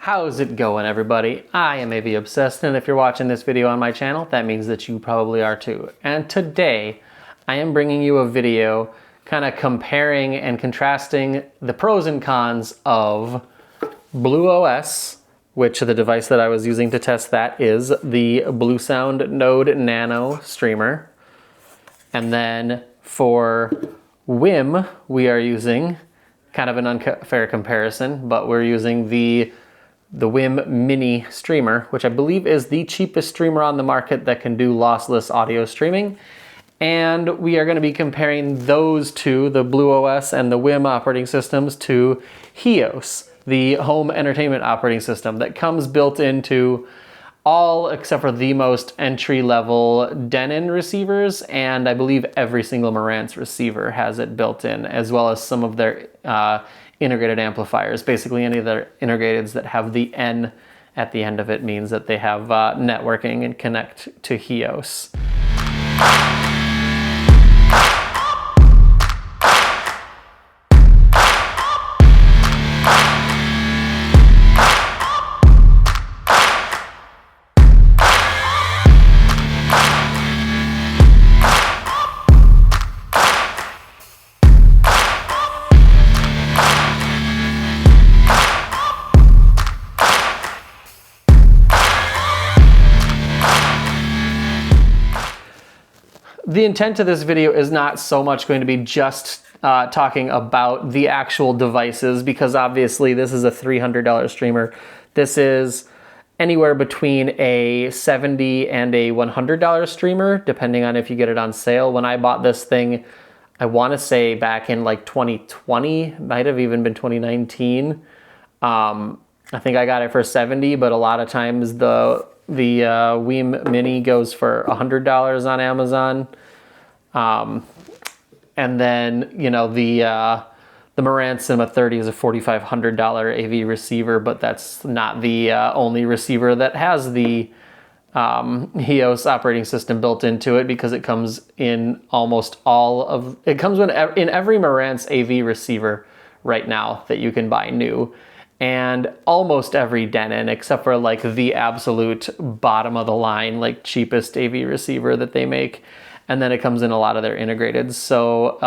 How's it going, everybody? I am AV Obsessed, and if you're watching this video on my channel, that means that you probably are too. And today, I am bringing you a video kind of comparing and contrasting the pros and cons of BluOS, which the device that I was using to test that is the Bluesound Node Nano streamer. And then for WiiM, we are using kind of an unfair comparison, but we're using the WiiM Mini streamer, which I believe is the cheapest streamer on the market that can do lossless audio streaming. And we are going to be comparing those two, the BluOS and the WiiM operating systems, to HEOS, the home entertainment operating system that comes built into all except for the most entry-level Denon receivers, and I believe every single Marantz receiver has it built in, as well as some of their integrated amplifiers. Basically any of their integrateds that have the N at the end of it means that they have networking and connect to HEOS. The intent of this video is not so much going to be just talking about the actual devices, because obviously this is a $300 streamer. This is anywhere between a $70 and a $100 streamer, depending on if you get it on sale. When I bought this thing, I want to say back in like 2020, might have even been 2019. I think I got it for $70, but a lot of times the WiiM Mini goes for $100 on Amazon. And then, you know, the Marantz Cinema 30 is a $4,500 AV receiver, but that's not the only receiver that has the HEOS operating system built into it, because it comes in almost all of, it comes in every Marantz AV receiver right now that you can buy new. And almost every Denon, except for like the absolute bottom of the line, like cheapest AV receiver that they make. And then it comes in a lot of their integrated. So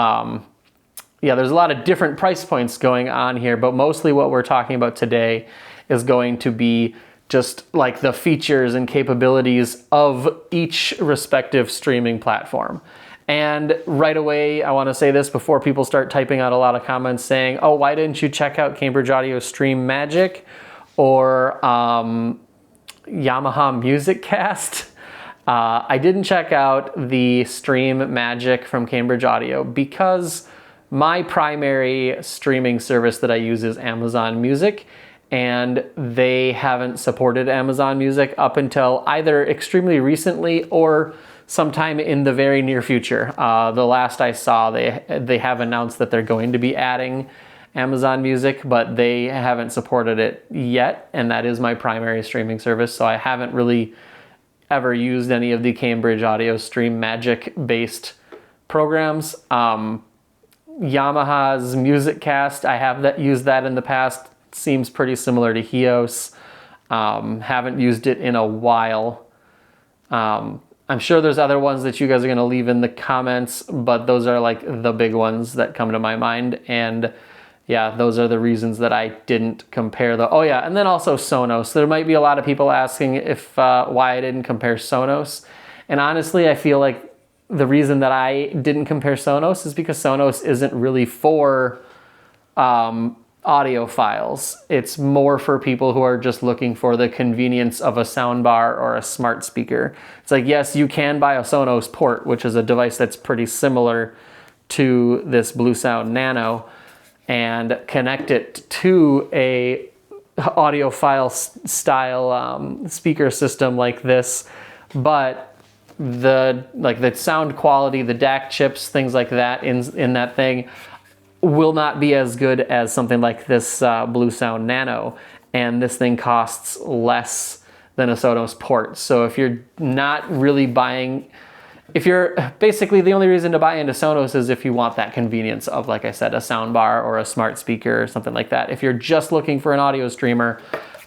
yeah, there's a lot of different price points going on here, but mostly what we're talking about today is going to be just like the features and capabilities of each respective streaming platform. And right away, I want to say this before people start typing out a lot of comments saying, oh, why didn't you check out Cambridge Audio Stream Magic or Yamaha Music Cast? I didn't check out the Stream Magic from Cambridge Audio because my primary streaming service that I use is Amazon Music, and they haven't supported Amazon Music up until either extremely recently or sometime in the very near future. The last I saw, they have announced that they're going to be adding Amazon Music, but they haven't supported it yet, and that is my primary streaming service, so I haven't really ever used any of the Cambridge Audio Stream Magic based programs. Yamaha's Music Cast, I have used that in the past. Seems pretty similar to HEOS. Haven't used it in a while. I'm sure there's other ones that you guys are going to leave in the comments, but those are like the big ones that come to my mind. And yeah, those are the reasons that I didn't compare the, oh yeah, and then also Sonos. There might be a lot of people asking if why I didn't compare Sonos. And honestly, I feel like the reason that I didn't compare Sonos is because Sonos isn't really for audiophiles. It's more for people who are just looking for the convenience of a soundbar or a smart speaker. It's like, yes, you can buy a Sonos port, which is a device that's pretty similar to this Bluesound Nano, and connect it to a audiophile style speaker system like this, but the sound quality, the DAC chips, things like that in that thing will not be as good as something like this Bluesound Nano, and this thing costs less than a Sonos port. So if you're not really buying, if you're basically, the only reason to buy into Sonos is if you want that convenience of, like I said, a soundbar or a smart speaker or something like that. If you're just looking for an audio streamer,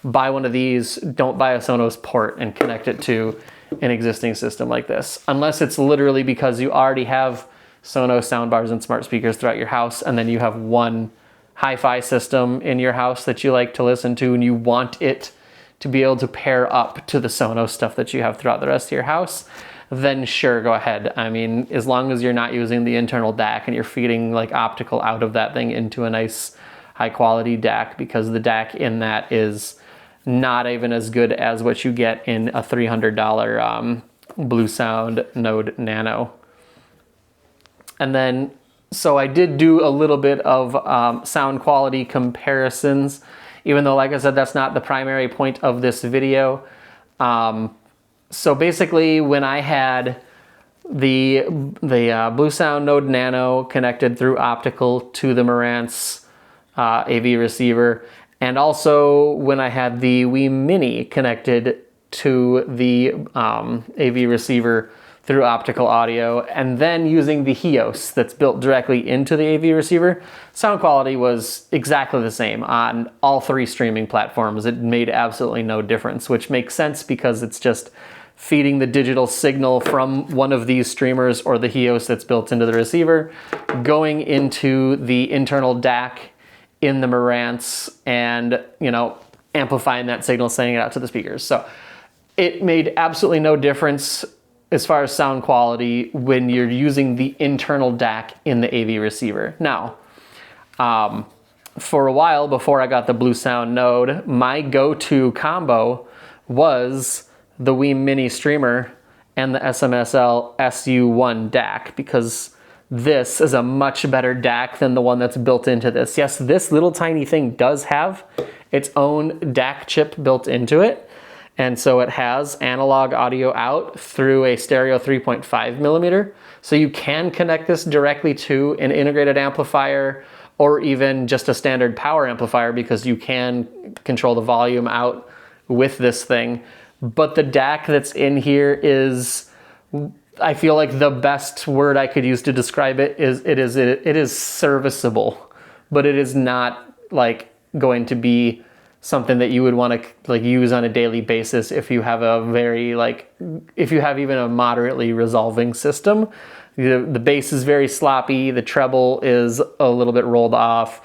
buy one of these. Don't buy a Sonos port and connect it to an existing system like this, unless it's literally because you already have Sonos soundbars and smart speakers throughout your house, and then you have one hi-fi system in your house that you like to listen to, and you want it to be able to pair up to the Sonos stuff that you have throughout the rest of your house, then sure, go ahead. I mean, as long as you're not using the internal DAC and you're feeding like optical out of that thing into a nice high quality DAC, because the DAC in that is not even as good as what you get in a $300 Bluesound Node Nano. And then, so I did do a little bit of sound quality comparisons, even though, like I said, that's not the primary point of this video. So basically, when I had the Bluesound Node Nano connected through optical to the Marantz AV receiver, and also when I had the WiiM Mini connected to the AV receiver through optical audio, and then using the HEOS that's built directly into the AV receiver, sound quality was exactly the same on all three streaming platforms. It made absolutely no difference, which makes sense because it's just feeding the digital signal from one of these streamers or the HEOS that's built into the receiver, going into the internal DAC in the Marantz, and, you know, amplifying that signal, sending it out to the speakers. So it made absolutely no difference as far as sound quality when you're using the internal DAC in the AV receiver. Now, for a while before I got the Bluesound Node, my go-to combo was the WiiM Mini streamer and the SMSL SU1 DAC, because this is a much better DAC than the one that's built into this. Yes, this little tiny thing does have its own DAC chip built into it, and so it has analog audio out through a stereo 3.5 millimeter. So you can connect this directly to an integrated amplifier or even just a standard power amplifier, because you can control the volume out with this thing. But the DAC that's in here is, I feel like the best word I could use to describe it is serviceable, but it is not like going to be something that you would want to like use on a daily basis if you have a very if you have even a moderately resolving system. The bass is very sloppy, the treble is a little bit rolled off,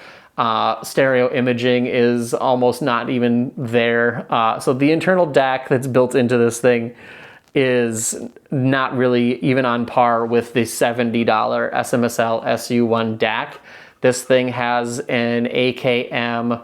stereo imaging is almost not even there. So the internal DAC that's built into this thing is not really even on par with the $70 SMSL SU1 DAC. This thing has an AKM,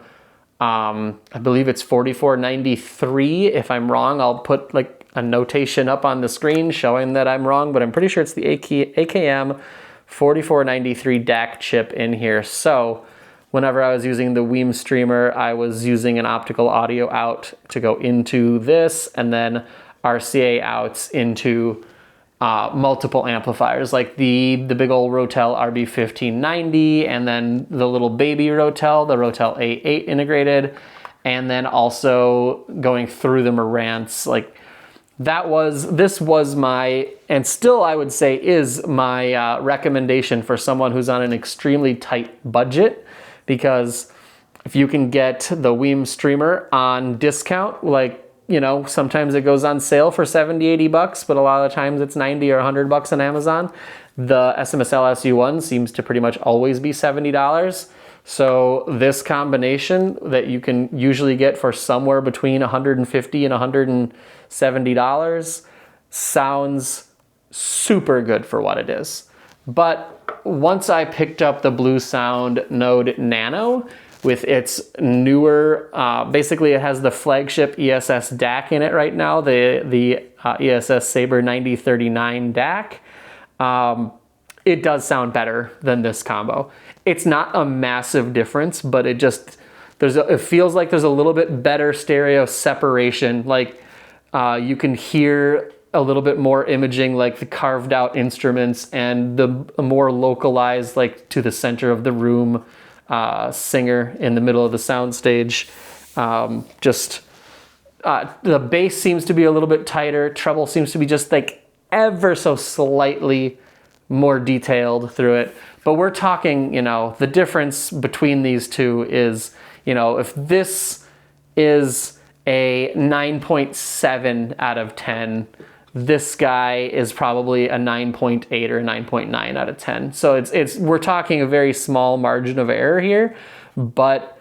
I believe it's 4493. If I'm wrong, I'll put like a notation up on the screen showing that I'm wrong, but I'm pretty sure it's the AKM 4493 DAC chip in here. So whenever I was using the WiiM streamer, I was using an optical audio out to go into this, and then RCA outs into multiple amplifiers, like the big old Rotel RB1590, and then the little baby Rotel, the Rotel A8 integrated, and then also going through the Marantz. Like this was my, and still I would say is my recommendation for someone who's on an extremely tight budget, because if you can get the WiiM streamer on discount, like, you know, sometimes it goes on sale for 70, 80 bucks, but a lot of times it's 90 or 100 bucks on Amazon. The SMSL SU1 seems to pretty much always be $70. So this combination that you can usually get for somewhere between $150 and $170 sounds super good for what it is. But once I picked up the Bluesound Node Nano, with its newer, basically it has the flagship ESS DAC in it right now, the ESS Sabre 9039 DAC. It does sound better than this combo. It's not a massive difference, but it just, it feels like there's a little bit better stereo separation. Like you can hear a little bit more imaging, like the carved out instruments, and the more localized, like to the center of the room, singer in the middle of the soundstage. The bass seems to be a little bit tighter. Treble seems to be just like ever so slightly more detailed through it. But we're talking, you know, the difference between these two is, you know, if this is a 9.7 out of 10. This guy is probably a 9.8 or a 9.9 out of 10. So we're talking a very small margin of error here, but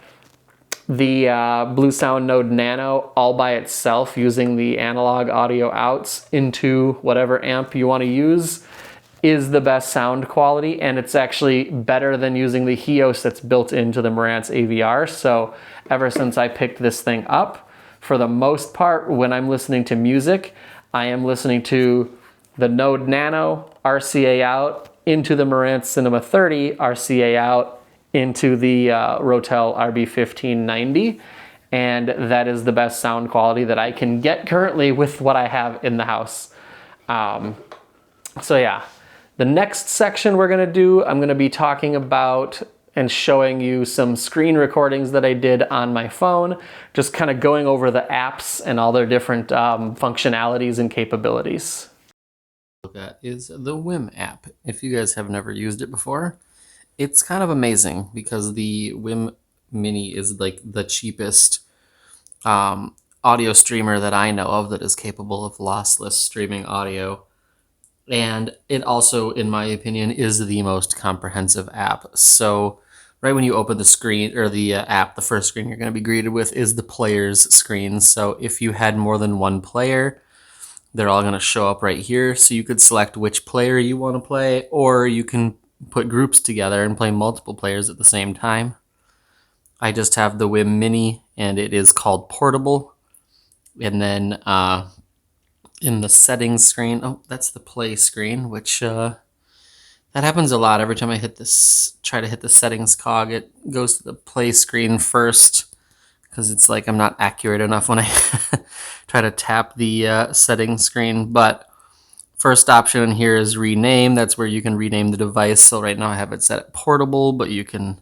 the Bluesound Node Nano all by itself, using the analog audio outs into whatever amp you want to use, is the best sound quality, and it's actually better than using the HEOS that's built into the Marantz AVR. So ever since I picked this thing up, for the most part, when I'm listening to music, I am listening to the Node Nano RCA out into the Marantz Cinema 30 RCA out into the Rotel RB1590, and that is the best sound quality that I can get currently with what I have in the house. So yeah, the next section we're gonna do, I'm gonna be talking about and showing you some screen recordings that I did on my phone, just kind of going over the apps and all their different functionalities and capabilities. That is the WiiM app. If you guys have never used it before, it's kind of amazing because the WiiM Mini is like the cheapest audio streamer that I know of that is capable of lossless streaming audio. And it also, in my opinion, is the most comprehensive app. So right when you open the screen or the app, the first screen you're going to be greeted with is the players screen. So if you had more than one player, they're all going to show up right here. So you could select which player you want to play, or you can put groups together and play multiple players at the same time. I just have the WiiM Mini, and it is called Portable. And then in the settings screen, oh, that's the play screen, which that happens a lot. Every time I hit this, try to hit the settings cog, it goes to the play screen first, because it's like I'm not accurate enough when I try to tap the settings screen. But first option here is rename. That's where you can rename the device. So right now I have it set at portable, but you can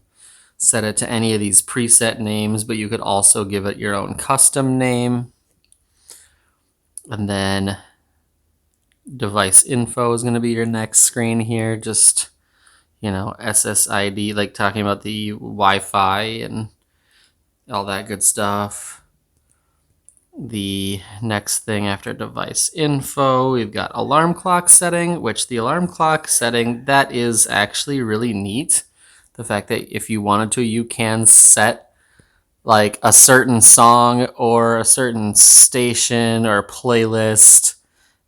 set it to any of these preset names, but you could also give it your own custom name. And then device info is going to be your next screen here. Just, you know, SSID, like talking about the Wi-Fi and all that good stuff. The next thing after device info, we've got alarm clock setting, which the alarm clock setting, that is actually really neat. The fact that if you wanted to, you can set like a certain song or a certain station or playlist,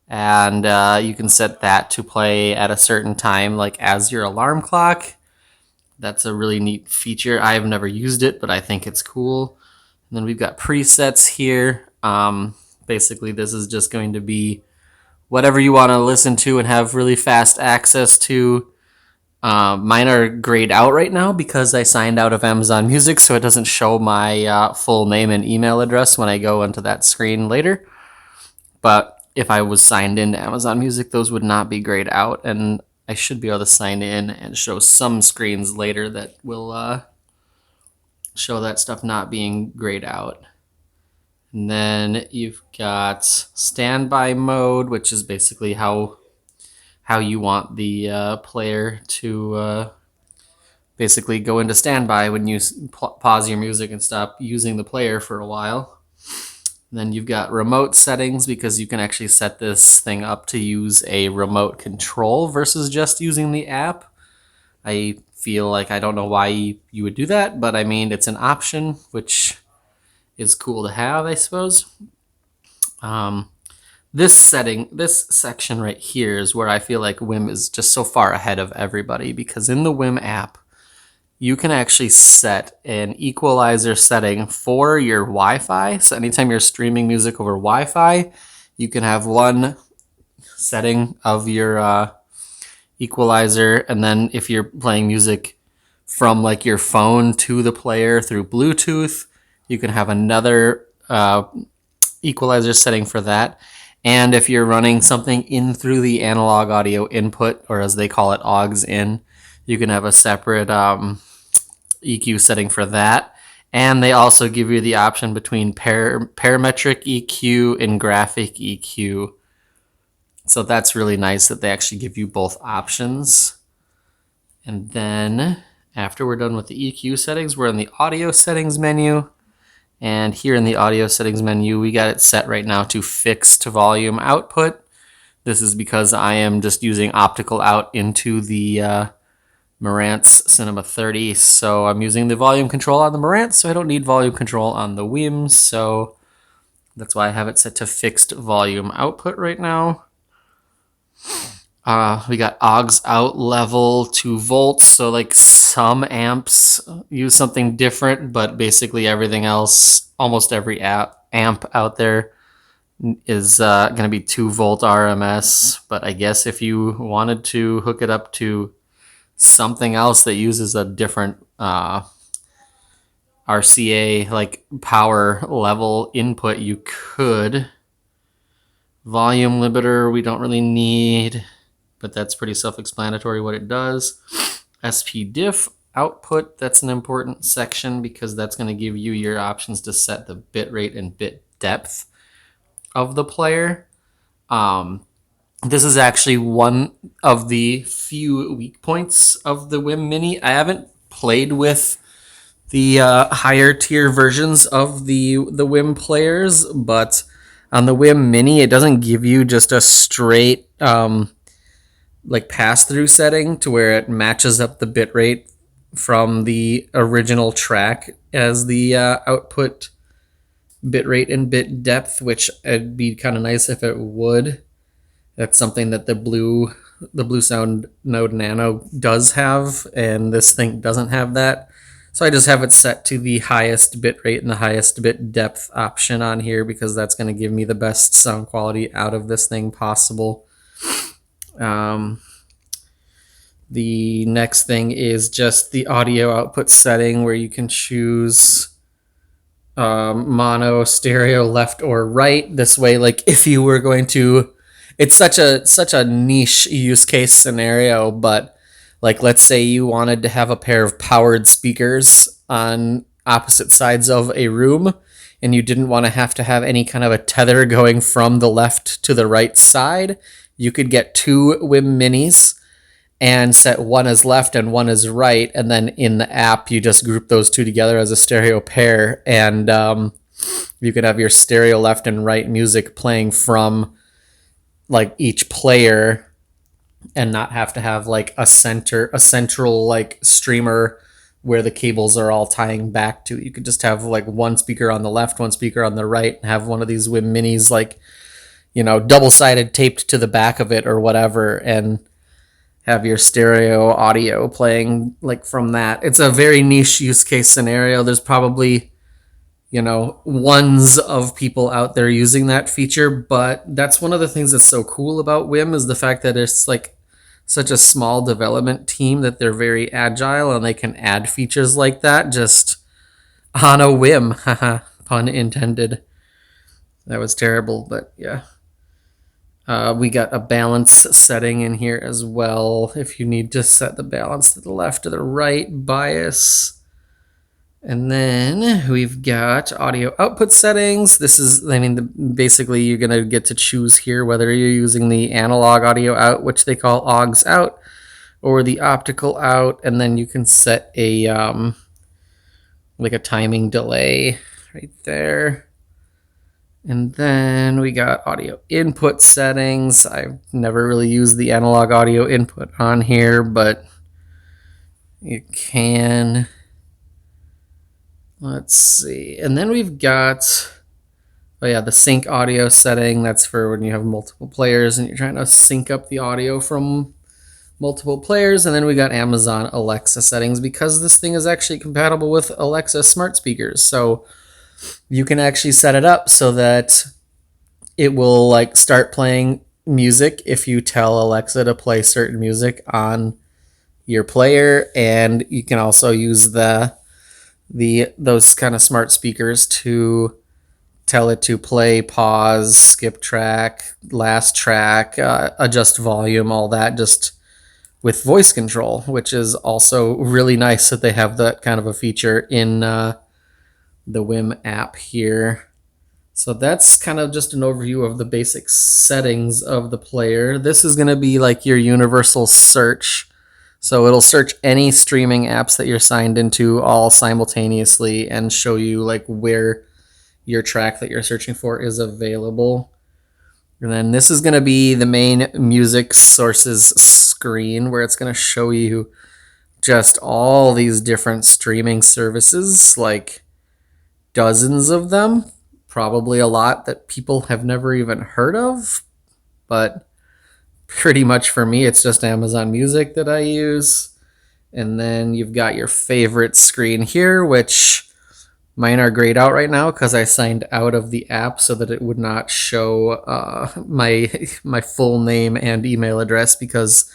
and you can set that to play at a certain time, like as your alarm clock. That's a really neat feature. I've never used it, but I think it's cool. And then we've got presets here. Basically, this is just going to be whatever you want to listen to and have really fast access to. Mine are grayed out right now because I signed out of Amazon Music, so it doesn't show my full name and email address when I go into that screen later. But if I was signed into Amazon Music, those would not be grayed out, and I should be able to sign in and show some screens later that will show that stuff not being grayed out. And then you've got standby mode, which is basically how you want the player to basically go into standby when you pause your music and stop using the player for a while. And then you've got remote settings, because you can actually set this thing up to use a remote control versus just using the app. I feel like I don't know why you would do that, but I mean, it's an option, which is cool to have, I suppose. This section right here is where I feel like WiiM is just so far ahead of everybody, because in the WiiM app, you can actually set an equalizer setting for your Wi-Fi. So anytime you're streaming music over Wi-Fi, you can have one setting of your equalizer, and then if you're playing music from like your phone to the player through Bluetooth, you can have another equalizer setting for that. And if you're running something in through the analog audio input, or as they call it, aux in, you can have a separate EQ setting for that. And they also give you the option between parametric EQ and graphic EQ. So that's really nice that they actually give you both options. And then after we're done with the EQ settings, we're in the audio settings menu. And here in the audio settings menu, we got it set right now to fixed volume output. This is because I am just using optical out into the Marantz Cinema 30. So I'm using the volume control on the Marantz, so I don't need volume control on the WiiM. So that's why I have it set to fixed volume output right now. We got aux out level 2 volts, so like some amps use something different, but basically everything else, almost every amp out there is going to be 2 volt RMS. But I guess if you wanted to hook it up to something else that uses a different RCA, like power level input, you could. Volume limiter we don't really need, but that's pretty self-explanatory what it does. SPDIF output, that's an important section because that's going to give you your options to set the bit rate and bit depth of the player. This is actually one of the few weak points of the WiiM Mini. I haven't played with the higher tier versions of the WiiM players, but on the WiiM Mini, it doesn't give you just a straight like pass-through setting to where it matches up the bit rate from the original track as the output bit rate and bit depth, which it'd be kind of nice if it would. That's something that the Blue Sound Node Nano does have, and this thing doesn't have that. So I just have it set to the highest bit rate and the highest bit depth option on here because that's going to give me the best sound quality out of this thing possible. The next thing is just the audio output setting where you can choose mono, stereo, left or right. This way, like if you were going to, it's such a niche use case scenario, but like let's say you wanted to have a pair of powered speakers on opposite sides of a room and you didn't want to have any kind of a tether going from the left to the right side, you could get 2 WiiM Minis and set one as left and one as right, and then in the app you just group those 2 together as a stereo pair, and you could have your stereo left and right music playing from like each player and not have to have like a central like streamer where the cables are all tying back to. You could just have like one speaker on the left, one speaker on the right, and have one of these WiiM Minis like, you know, double-sided taped to the back of it or whatever, and have your stereo audio playing like from that. It's a very niche use case scenario. There's probably, you know, ones of people out there using that feature, but that's one of the things that's so cool about WiiM is the fact that it's like such a small development team that they're very agile and they can add features like that just on a whim. Haha, pun intended. That was terrible, but yeah. We got a balance setting in here as well if you need to set the balance to the left or the right bias. And then we've got audio output settings. This is, I mean, basically you're going to get to choose here whether you're using the analog audio out, which they call aux out, or the optical out, and then you can set a like a timing delay right there. And then we got audio input settings. I've never really used the analog audio input on here, but you can. Let's see. And then we've got, oh yeah, the sync audio setting. That's for when you have multiple players and you're trying to sync up the audio from multiple players. And then we got Amazon Alexa settings because this thing is actually compatible with Alexa smart speakers. So you can actually set it up so that it will like start playing music if you tell Alexa to play certain music on your player, and you can also use those kind of smart speakers to tell it to play, pause, skip track, last track, adjust volume, all that just with voice control, which is also really nice that they have that kind of a feature in the WiiM app here. So that's kind of just an overview of the basic settings of the player. This is going to be like your universal search. So it'll search any streaming apps that you're signed into all simultaneously and show you like where your track that you're searching for is available. And then this is going to be the main music sources screen where it's going to show you just all these different streaming services, like dozens of them, probably a lot that people have never even heard of, but pretty much for me, it's just Amazon Music that I use. And then you've got your favorite screen here, which mine are grayed out right now because I signed out of the app so that it would not show my full name and email address, because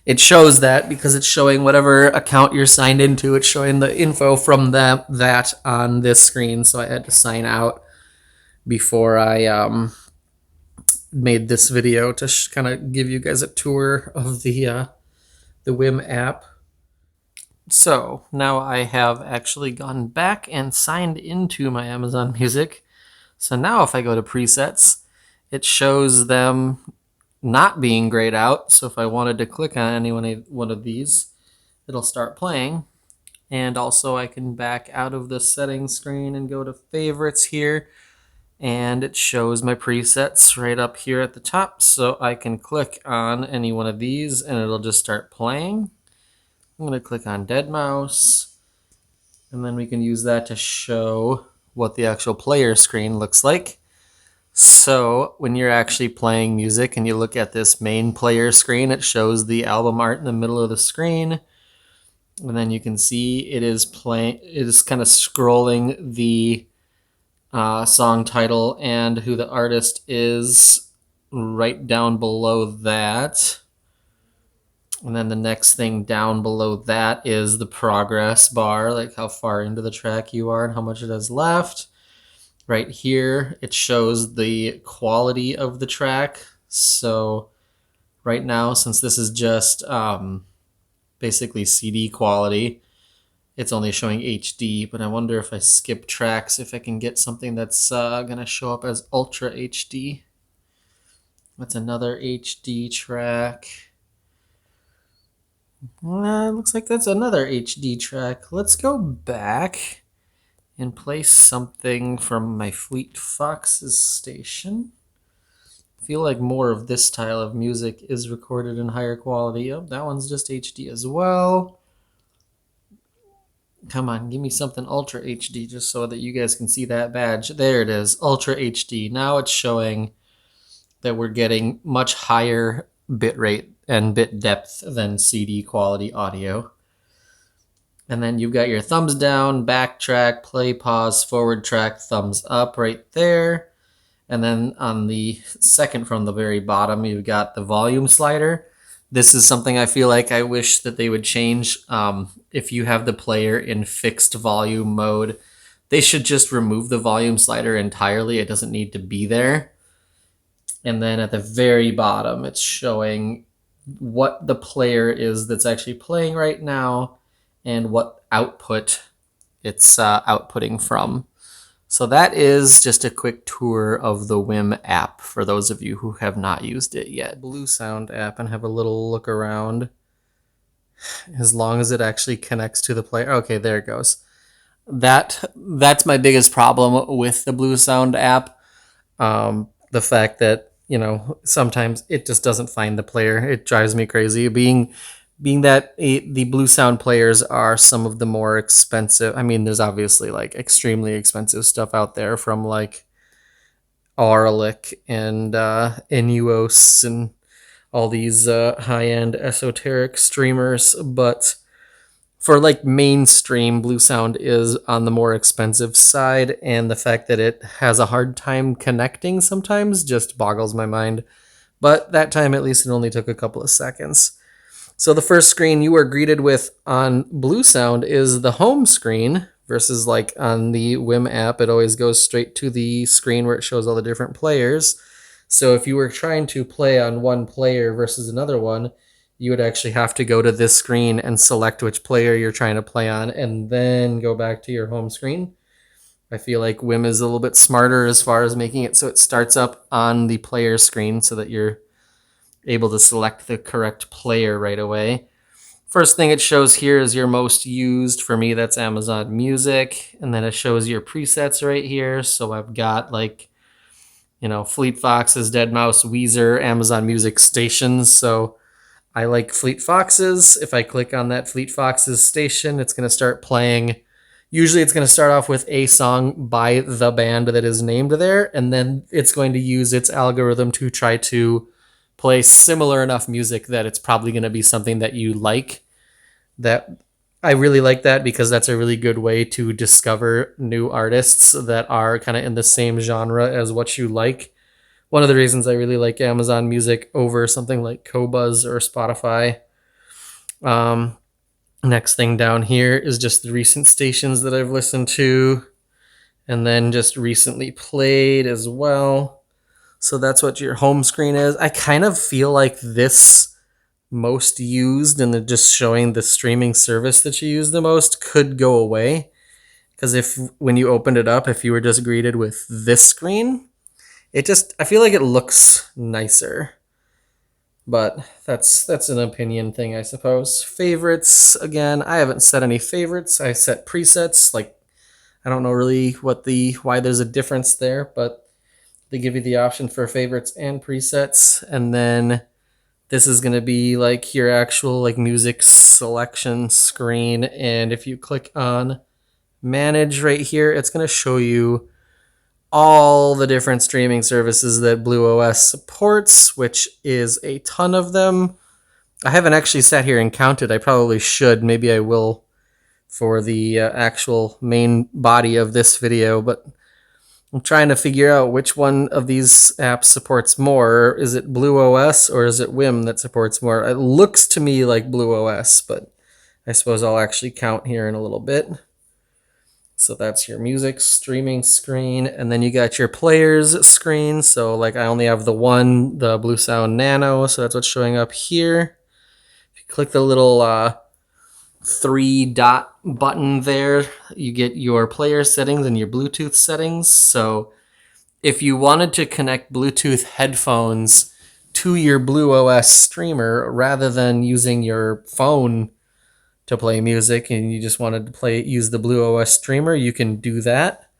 it shows that because it's showing whatever account you're signed into. It's showing the info from that on this screen. So I had to sign out before I made this video to kind of give you guys a tour of the WiiM app. So now I have actually gone back and signed into my Amazon Music. So now if I go to presets, it shows them not being grayed out. So if I wanted to click on any one of these, it'll start playing. And also I can back out of the settings screen and go to favorites here. And it shows my presets right up here at the top. So I can click on any one of these and it'll just start playing. I'm going to click on Dead Mouse, and then we can use that to show what the actual player screen looks like. So when you're actually playing music and you look at this main player screen, it shows the album art in the middle of the screen. And then you can see it is kind of scrolling the song title and who the artist is right down below that. And then the next thing down below that is the progress bar, like how far into the track you are and how much it has left. Right here, it shows the quality of the track. So right now, since this is just basically CD quality, it's only showing HD, but I wonder if I skip tracks, if I can get something that's going to show up as Ultra HD. That's another HD track. Well, it looks like that's another HD track. Let's go back and play something from my Fleet Foxes station. I feel like more of this style of music is recorded in higher quality. Oh, that one's just HD as well. Come on, give me something Ultra HD just so that you guys can see that badge. There it is, Ultra HD. Now it's showing that we're getting much higher bitrate and bit depth than CD quality audio. And then you've got your thumbs down, back track, play, pause, forward track, thumbs up right there. And then on the second from the very bottom, you've got the volume slider. This is something I feel like I wish that they would change. If you have the player in fixed volume mode, they should just remove the volume slider entirely. It doesn't need to be there. And then at the very bottom, it's showing what the player is that's actually playing right now and what output it's outputting from. So that is just a quick tour of the WiiM app for those of you who have not used it yet. BlueSound app and have a little look around. As long as it actually connects to the player. Okay, there it goes. That's my biggest problem with the BlueSound app. The fact that, you know, sometimes it just doesn't find the player. It drives me crazy. Being that the BlueSound players are some of the more expensive. I mean, there's obviously like extremely expensive stuff out there from like Auralic and HEOS and all these high-end esoteric streamers, but for like mainstream, BlueSound is on the more expensive side, and the fact that it has a hard time connecting sometimes just boggles my mind. But that time, at least, it only took a couple of seconds. So the first screen you are greeted with on BlueSound is the home screen, versus like on the WiiM app, it always goes straight to the screen where it shows all the different players. So if you were trying to play on one player versus another one, you would actually have to go to this screen and select which player you're trying to play on and then go back to your home screen. I feel like WiiM is a little bit smarter as far as making it so it starts up on the player screen so that you're able to select the correct player right away. First thing it shows here is your most used. For me, that's Amazon Music. And then it shows your presets right here. So I've got like, you know, Fleet Foxes, Deadmau5, Weezer, Amazon Music stations. So I like Fleet Foxes. If I click on that Fleet Foxes station, it's going to start playing. Usually it's going to start off with a song by the band that is named there, and then it's going to use its algorithm to try to play similar enough music that it's probably going to be something that you like. That I really like that because that's a really good way to discover new artists that are kind of in the same genre as what you like. One of the reasons I really like Amazon Music over something like Qobuz or Spotify. Next thing down here is just the recent stations that I've listened to and then just recently played as well. So that's what your home screen is. I kind of feel like this most used and then just showing the streaming service that you use the most could go away. Because if when you opened it up, if you were just greeted with this screen, I feel like it looks nicer. But that's an opinion thing, I suppose. Favorites, again, I haven't set any favorites. I set presets. Like, I don't know really why there's a difference there, but they give you the option for favorites and presets. And then this is going to be like your actual like music selection screen. And if you click on manage right here, it's going to show you all the different streaming services that BluOS supports, which is a ton of them. I haven't actually sat here and counted. I probably should. Maybe I will for the actual main body of this video, but I'm trying to figure out which one of these apps supports more. Is it BluOS or is it WiiM that supports more? It looks to me like BluOS, but I suppose I'll actually count here in a little bit. So that's your music streaming screen. And then you got your players screen. So like I only have the one, the Bluesound Nano. So that's what's showing up here. If you click the little 3-dot button there, you get your player settings and your Bluetooth settings. So if you wanted to connect Bluetooth headphones to your BluOS streamer rather than using your phone to play music and you just wanted to use the BluOS streamer, you can do that.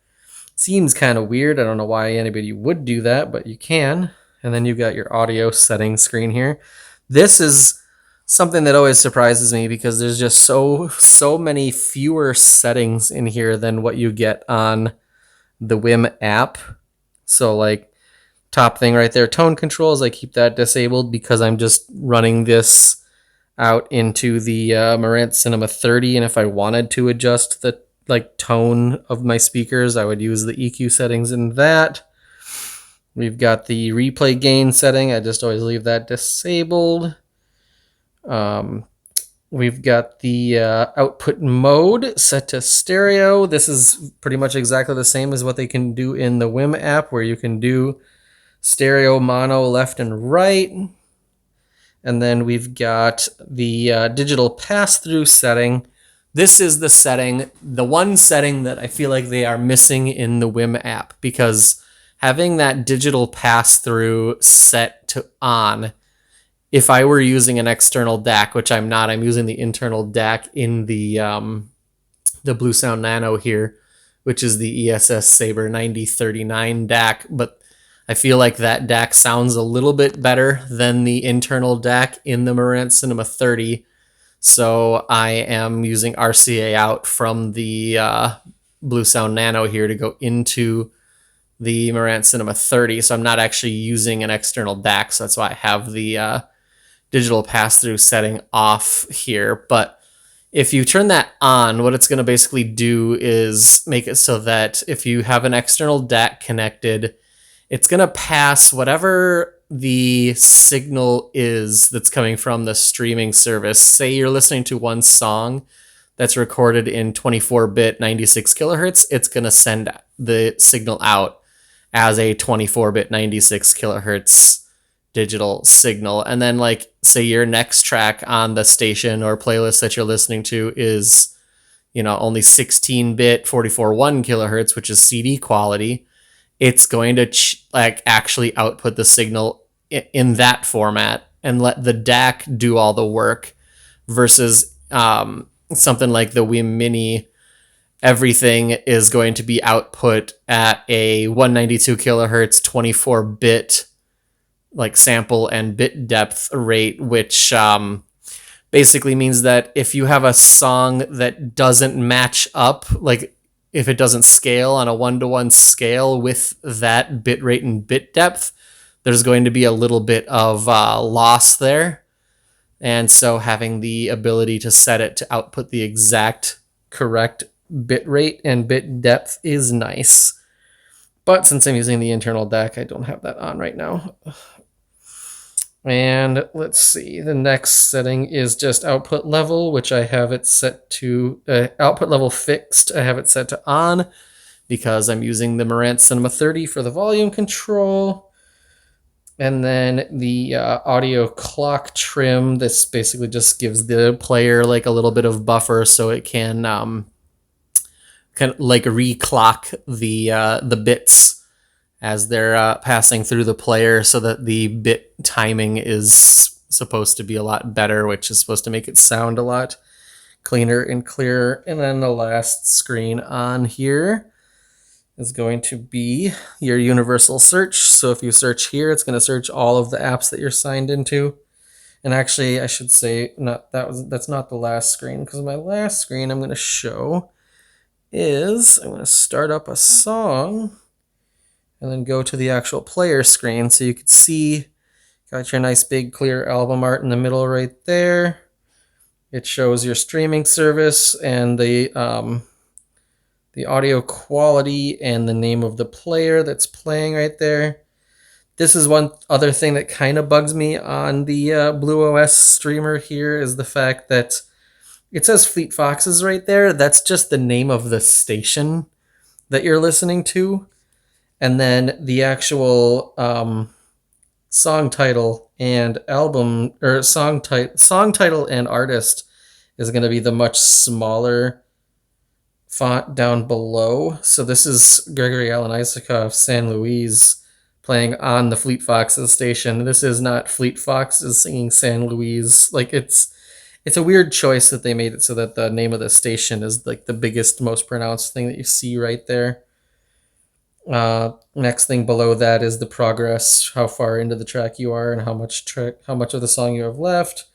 Seems kind of weird. I don't know why anybody would do that, but you can. And then you've got your audio settings screen here. This is something that always surprises me because there's just so many fewer settings in here than what you get on the WiiM app. So like top thing right there, tone controls, I keep that disabled because I'm just running this out into the Marantz Cinema 30, and if I wanted to adjust the like tone of my speakers, I would use the EQ settings in that. We've got the replay gain setting. I just always leave that disabled. We've got the output mode set to stereo. This is pretty much exactly the same as what they can do in the WiiM app, where you can do stereo, mono, left and right. And then we've got the digital pass-through setting. This is the one setting that I feel like they are missing in the WiiM app, because having that digital pass-through set to on, if I were using an external DAC, which I'm not, I'm using the internal DAC in the Bluesound Nano here, which is the ESS Saber 9039 DAC, but I feel like that DAC sounds a little bit better than the internal DAC in the Marantz Cinema 30. So I am using RCA out from the Bluesound Nano here to go into the Marantz Cinema 30. So I'm not actually using an external DAC. So that's why I have the digital pass-through setting off here. But if you turn that on, what it's going to basically do is make it so that if you have an external DAC connected, it's going to pass whatever the signal is that's coming from the streaming service. Say you're listening to one song that's recorded in 24-bit 96 kilohertz, it's going to send the signal out as a 24-bit 96 kilohertz digital signal. And then like say your next track on the station or playlist that you're listening to is, you know, only 16-bit 44.1 kilohertz, which is CD quality. It's going to actually output the signal in that format and let the DAC do all the work. versus something like the WiiM Mini. Everything is going to be output at a 192 kilohertz 24-bit like sample and bit depth rate, which basically means that if you have a song that doesn't match up, like if it doesn't scale on a 1-to-1 scale with that bit rate and bit depth, there's going to be a little bit of loss there. And so having the ability to set it to output the exact correct bit rate and bit depth is nice. But since I'm using the internal DAC, I don't have that on right now. And let's see, the next setting is just output level, which I have it set to output level fixed. I have it set to on because I'm using the Marantz Cinema 30 for the volume control. And then the audio clock trim, this basically just gives the player like a little bit of buffer so it can kind of like reclock the bits as they're passing through the player, so that the bit timing is supposed to be a lot better, which is supposed to make it sound a lot cleaner and clearer. And then the last screen on here is going to be your universal search. So if you search here, it's going to search all of the apps that you're signed into. And actually, I should say that's not the last screen, because my last screen I'm going to show is I'm going to start up a song and then go to the actual player screen, so you can see got your nice big clear album art in the middle right there. It shows your streaming service and the audio quality and the name of the player that's playing right there. This is one other thing that kind of bugs me on the BluOS streamer here, is the fact that it says Fleet Foxes right there. That's just the name of the station that you're listening to. And then the actual song title and album, or song title and artist is going to be the much smaller font down below. So this is Gregory Alan Isakov, San Luis, playing on the Fleet Foxes station. This is not Fleet Foxes singing San Luis. Like it's a weird choice that they made it so that the name of the station is like the biggest, most pronounced thing that you see right there. Next thing below that is the progress, how far into the track you are and how much of the song you have left.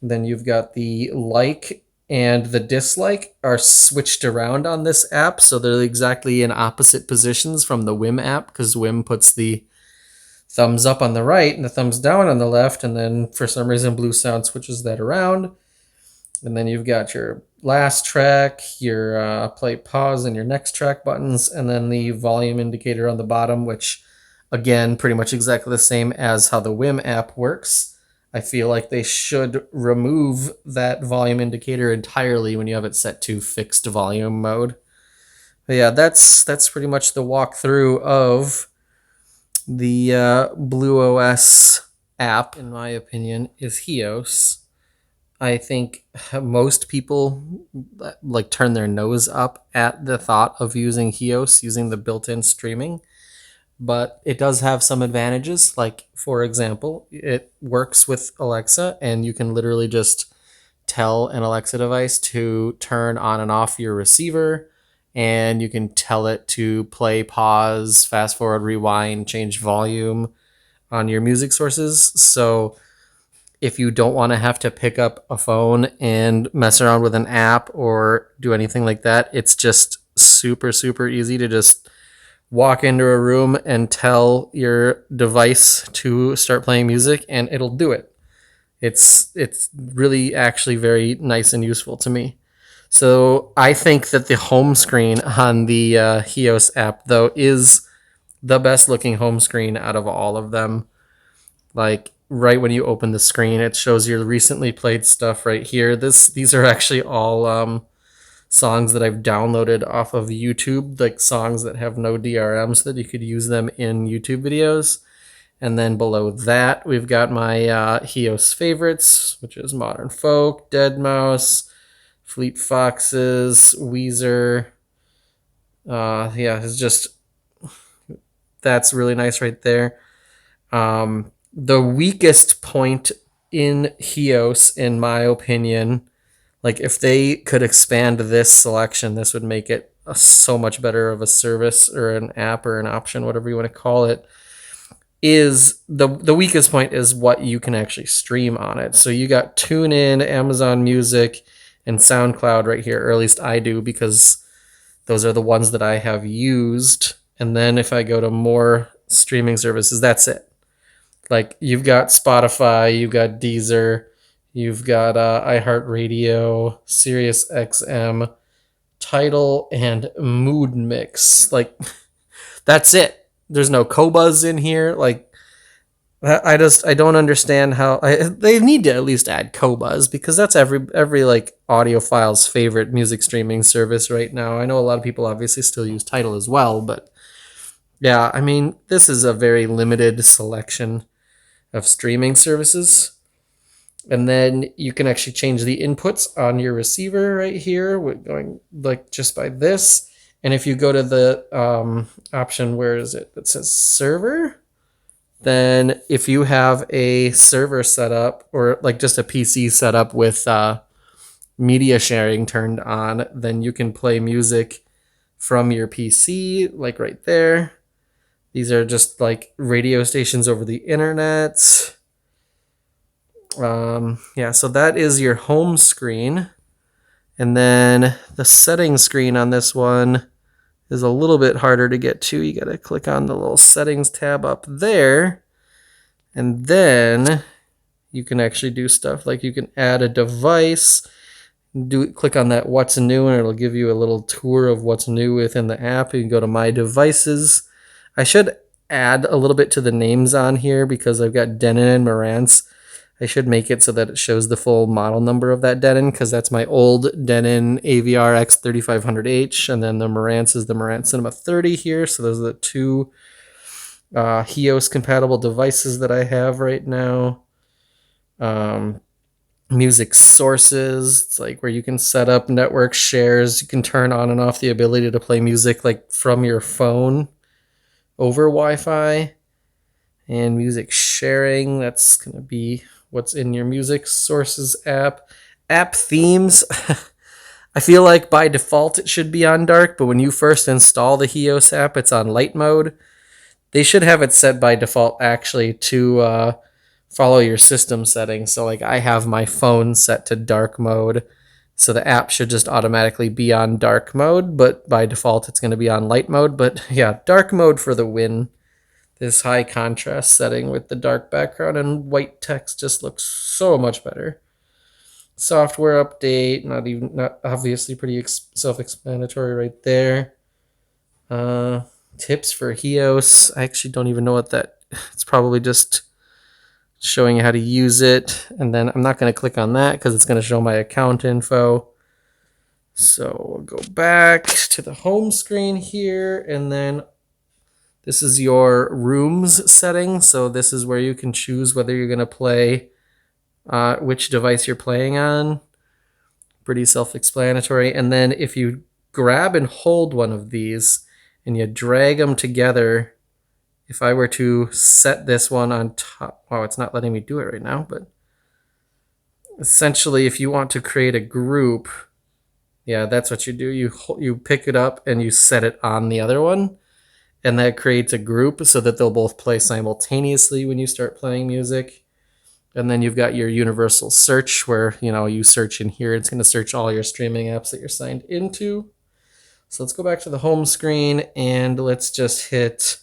Then you've got the like and the dislike are switched around on this app, so they're exactly in opposite positions from the WiiM app, because WiiM puts the thumbs up on the right and the thumbs down on the left, and then for some reason Blue Sound switches that around. And then you've got your last track, your play, pause, and your next track buttons, and then the volume indicator on the bottom, which, again, pretty much exactly the same as how the WiiM app works. I feel like they should remove that volume indicator entirely when you have it set to fixed volume mode. But yeah, that's pretty much the walkthrough of the BluOS app, in my opinion, is HEOS. I think most people like turn their nose up at the thought of using HEOS, using the built-in streaming, but it does have some advantages. Like, for example, it works with Alexa, and you can literally just tell an Alexa device to turn on and off your receiver, and you can tell it to play, pause, fast forward, rewind, change volume on your music sources. So if you don't want to have to pick up a phone and mess around with an app or do anything like that, it's just super, super easy to just walk into a room and tell your device to start playing music, and it'll do it. It's really actually very nice and useful to me. So I think that the home screen on the HEOS app, though, is the best looking home screen out of all of them. Like, right when you open the screen, it shows your recently played stuff right here. These are actually all songs that I've downloaded off of YouTube, like songs that have no DRM, so that you could use them in YouTube videos. And then below that, we've got my HEOS favorites, which is Modern Folk, Deadmau5, Fleet Foxes, Weezer. Yeah, it's just, that's really nice right there. The weakest point in HEOS, in my opinion. Like, if they could expand this selection, this would make it so much better of a service or an app or an option, whatever you want to call it. Is the weakest point is what you can actually stream on it. So you got TuneIn, Amazon Music, and SoundCloud right here, or at least I do, because those are the ones that I have used. And then if I go to more streaming services, that's it. Like, you've got Spotify, you've got Deezer, you've got iHeartRadio, SiriusXM, Tidal, and Mood Mix. Like, that's it. There's no Qobuz in here. Like, I don't understand how they need to at least add Qobuz, because that's every like audiophile's favorite music streaming service right now. I know a lot of people obviously still use Tidal as well, but yeah, I mean, this is a very limited selection of streaming services. And then you can actually change the inputs on your receiver right here with going like just by this. And if you go to the option, where is it? That says server. Then if you have a server set up, or like just a PC set up with media sharing turned on, then you can play music from your PC, like right there. These are just like radio stations over the internet. Yeah, so that is your home screen. And then the settings screen on this one is a little bit harder to get to. You got to click on the little settings tab up there. And then you can actually do stuff like you can add a device, click on that what's new, and it'll give you a little tour of what's new within the app. You can go to my devices. I should add a little bit to the names on here because I've got Denon and Marantz. I should make it so that it shows the full model number of that Denon, because that's my old Denon AVR X3500H, and then the Marantz is the Marantz Cinema 30 here. So those are the two HEOS compatible devices that I have right now. Music sources, it's like where you can set up network shares. You can turn on and off the ability to play music like from your phone over Wi-Fi. And music sharing, that's going to be what's in your music sources app. App themes, I feel like by default it should be on dark, but when you first install the HEOS app, it's on light mode. They should have it set by default actually to follow your system settings. So like I have my phone set to dark mode, so the app should just automatically be on dark mode, but by default it's going to be on light mode. But yeah, dark mode for the win. This high contrast setting with the dark background and white text just looks so much better. Software update, not obviously pretty self-explanatory right there. Tips for HEOS. I actually don't even know what that. It's probably just showing you how to use it. And then I'm not going to click on that because it's going to show my account info. So we'll go back to the home screen here, and then this is your rooms setting. So this is where you can choose whether you're going to play which device you're playing on. Pretty self-explanatory. And then if you grab and hold one of these and you drag them together, if I were to set this one on top, wow, it's not letting me do it right now, but essentially if you want to create a group, yeah, that's what you do. You pick it up and you set it on the other one, and that creates a group so that they'll both play simultaneously when you start playing music. And then you've got your universal search where, you search in here. It's going to search all your streaming apps that you're signed into. So let's go back to the home screen and let's just hit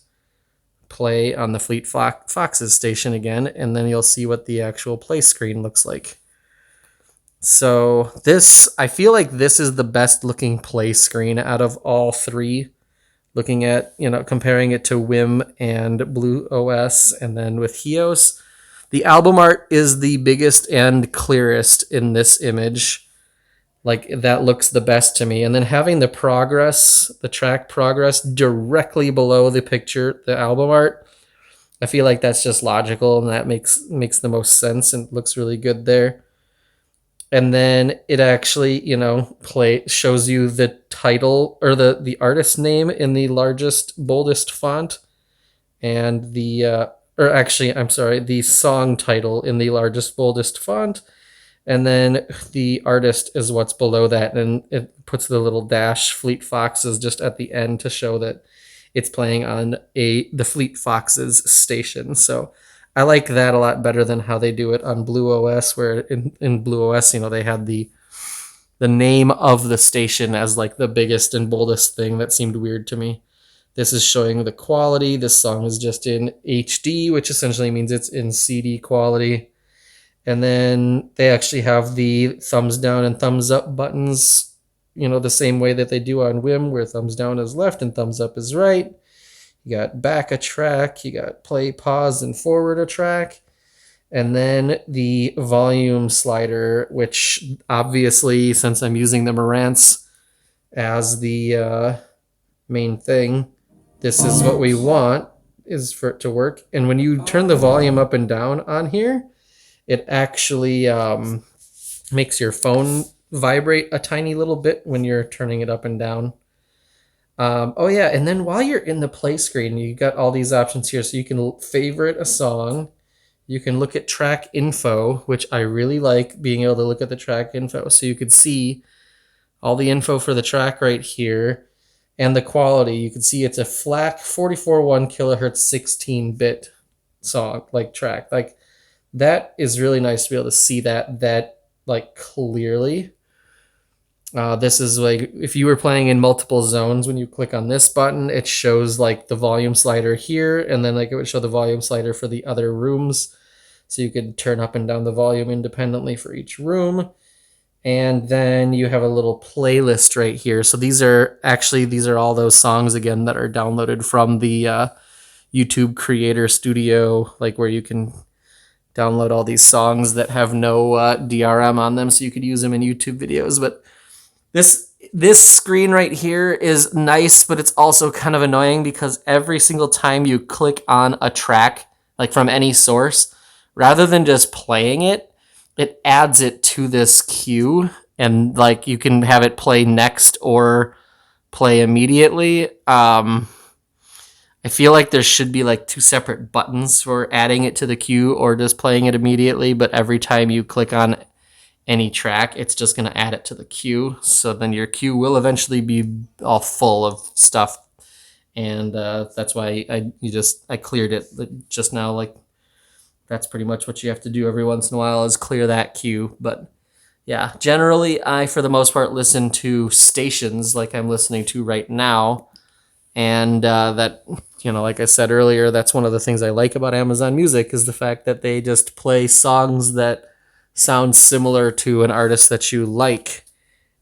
play on the Fleet Foxes station again, and then you'll see what the actual play screen looks like. So I feel like this is the best looking play screen out of all three. Looking at, comparing it to WiiM and BluOS, and then with HEOS, the album art is the biggest and clearest in this image. Like, that looks the best to me. And then having the track progress directly below the picture, the album art, I feel like that's just logical, and that makes the most sense and looks really good there. And then it actually, shows you the title or the artist name in the largest, boldest font, and the or actually, I'm sorry, the song title in the largest, boldest font. And then the artist is what's below that. And it puts the little dash Fleet Foxes just at the end to show that it's playing on the Fleet Foxes station. So I like that a lot better than how they do it on BlueOS, where in BlueOS, you know, they had the name of the station as like the biggest and boldest thing. That seemed weird to me. This is showing the quality. This song is just in HD, which essentially means it's in CD quality. And then they actually have the thumbs down and thumbs up buttons, you know, the same way that they do on WiiM, where thumbs down is left and thumbs up is right. You got back a track, you got play, pause, and forward a track. And then the volume slider, which obviously, since I'm using the Marantz as the main thing, this is what we want, is for it to work. And when you turn the volume up and down on here, it actually makes your phone vibrate a tiny little bit when you're turning it up and down. Oh yeah, and then while you're in the play screen, you got all these options here. So you can favorite a song. You can look at track info, which I really like being able to look at the track info. So you could see all the info for the track right here. And the quality, you can see it's a FLAC 44.1 kilohertz 16-bit song, like track. Like, that is really nice to be able to see that like clearly. This is like if you were playing in multiple zones, when you click on this button, it shows like the volume slider here, and then like it would show the volume slider for the other rooms. So you could turn up and down the volume independently for each room. And then you have a little playlist right here. So these are all those songs again that are downloaded from the YouTube Creator Studio, like where you can download all these songs that have no DRM on them, so you could use them in YouTube videos. But this screen right here is nice, but it's also kind of annoying because every single time you click on a track, like from any source, rather than just playing it, it adds it to this queue, and like you can have it play next or play immediately. I feel like there should be like two separate buttons for adding it to the queue or just playing it immediately, but every time you click on any track, it's just going to add it to the queue. So then your queue will eventually be all full of stuff. And that's why I cleared it just now. Like, that's pretty much what you have to do every once in a while, is clear that queue. But yeah, generally I, for the most part, listen to stations like I'm listening to right now. And that, you know, like I said earlier, that's one of the things I like about Amazon Music, is the fact that they just play songs that sound similar to an artist that you like.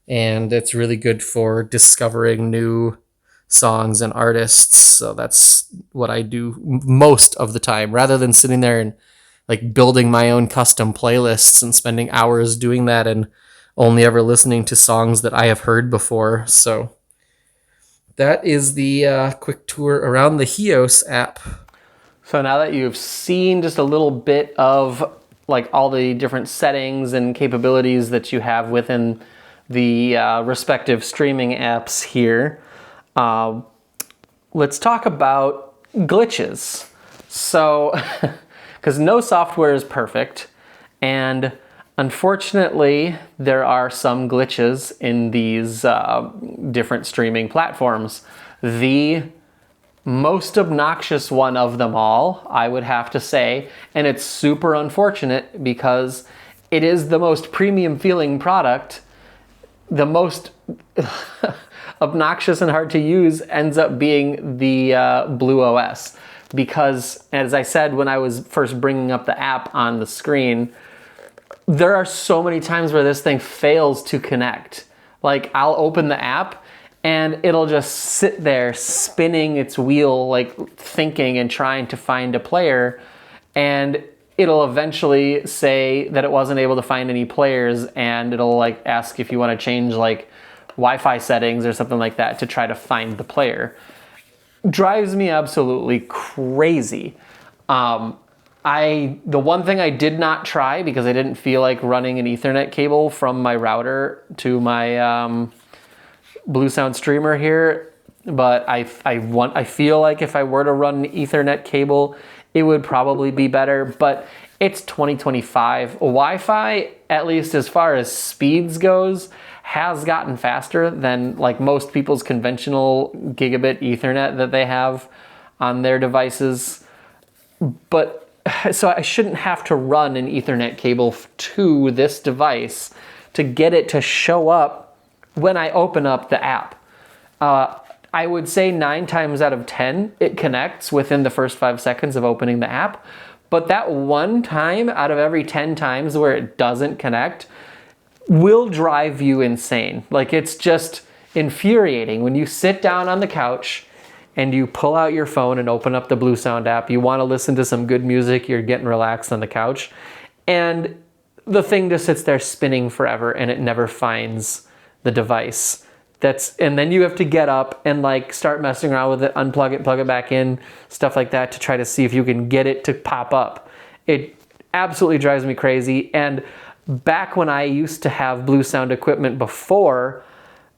And it's really good for discovering new songs and artists. So that's what I do most of the time, rather than sitting there and like building my own custom playlists and spending hours doing that and only ever listening to songs that I have heard before. So that is the quick tour around the HEOS app. So now that you've seen just a little bit of like all the different settings and capabilities that you have within the respective streaming apps here, let's talk about glitches. So, because no software is perfect, and unfortunately, there are some glitches in these different streaming platforms. The most obnoxious one of them all, I would have to say, and it's super unfortunate because it is the most premium feeling product, the most obnoxious and hard to use ends up being the BluOS. Because, as I said when I was first bringing up the app on the screen, there are so many times where this thing fails to connect. Like, I'll open the app and it'll just sit there spinning its wheel, like thinking and trying to find a player, and it'll eventually say that it wasn't able to find any players, and it'll like ask if you want to change like Wi-Fi settings or something like that to try to find the player. Drives me absolutely crazy. The one thing I did not try, because I didn't feel like running an Ethernet cable from my router to my Blue Sound streamer here, but I feel like if I were to run an Ethernet cable, it would probably be better, but it's 2025. Wi-Fi, at least as far as speeds goes, has gotten faster than like most people's conventional gigabit Ethernet that they have on their devices. But so I shouldn't have to run an Ethernet cable to this device to get it to show up when I open up the app. I would say 9 times out of 10, it connects within the first 5 seconds of opening the app. But that one time out of every 10 times where it doesn't connect will drive you insane. Like, it's just infuriating when you sit down on the couch and you pull out your phone and open up the BlueSound app. You want to listen to some good music. You're getting relaxed on the couch. And the thing just sits there spinning forever and it never finds the device. And then you have to get up and like start messing around with it, unplug it, plug it back in, stuff like that to try to see if you can get it to pop up. It absolutely drives me crazy. And back when I used to have BlueSound equipment before,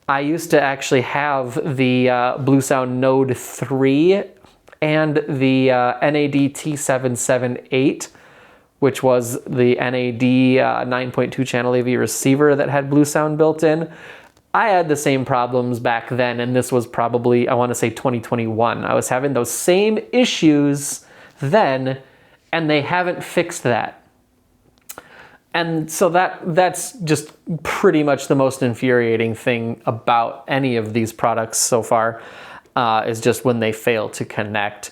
I used to actually have the BlueSound Node 3 and the NAD T778, which was the NAD 9.2 channel AV receiver that had BlueSound built in. I had the same problems back then, and this was probably, I want to say 2021. I was having those same issues then, and they haven't fixed that. And so that's just pretty much the most infuriating thing about any of these products so far, is just when they fail to connect.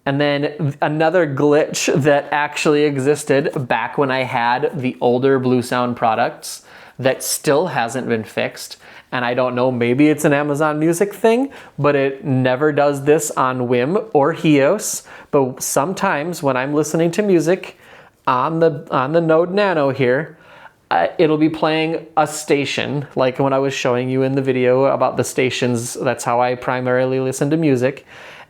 And then another glitch that actually existed back when I had the older BlueSound products that still hasn't been fixed. And I don't know, maybe it's an Amazon Music thing, but it never does this on WiiM or HEOS. But sometimes when I'm listening to music on the Node Nano here, it'll be playing a station, like when I was showing you in the video about the stations. That's how I primarily listen to music.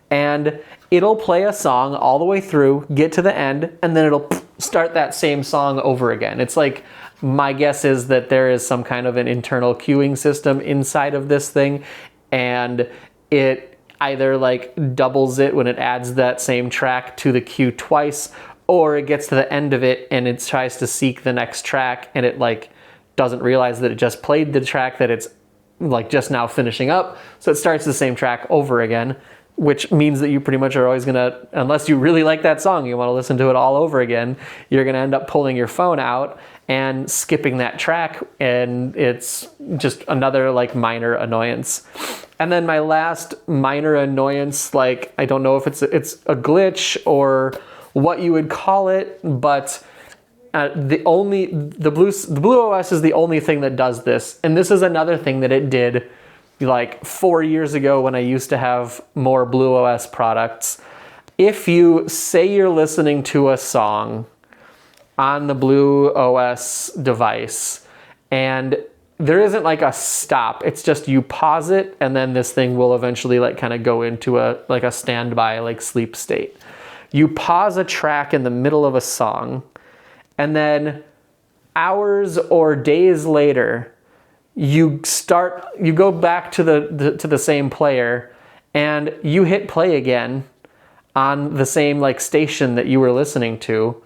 And it'll play a song all the way through, get to the end, and then it'll start that same song over again. It's like, my guess is that there is some kind of an internal queuing system inside of this thing, and it either like doubles it when it adds that same track to the queue twice, or it gets to the end of it and it tries to seek the next track and it like doesn't realize that it just played the track that it's like just now finishing up, so it starts the same track over again, which means that you pretty much are always gonna, unless you really like that song, you want to listen to it all over again, you're gonna end up pulling your phone out and skipping that track, and it's just another like minor annoyance. And then my last minor annoyance, like I don't know if it's a glitch or what you would call it, but the BlueOS is the only thing that does this, and this is another thing that it did like 4 years ago when I used to have more BlueOS products. If you say you're listening to a song on the BlueOS device and there isn't like a stop, it's just you pause it and then this thing will eventually like kind of go into a standby like sleep state. You pause a track in the middle of a song and then hours or days later you go back to the same player and you hit play again on the same like station that you were listening to,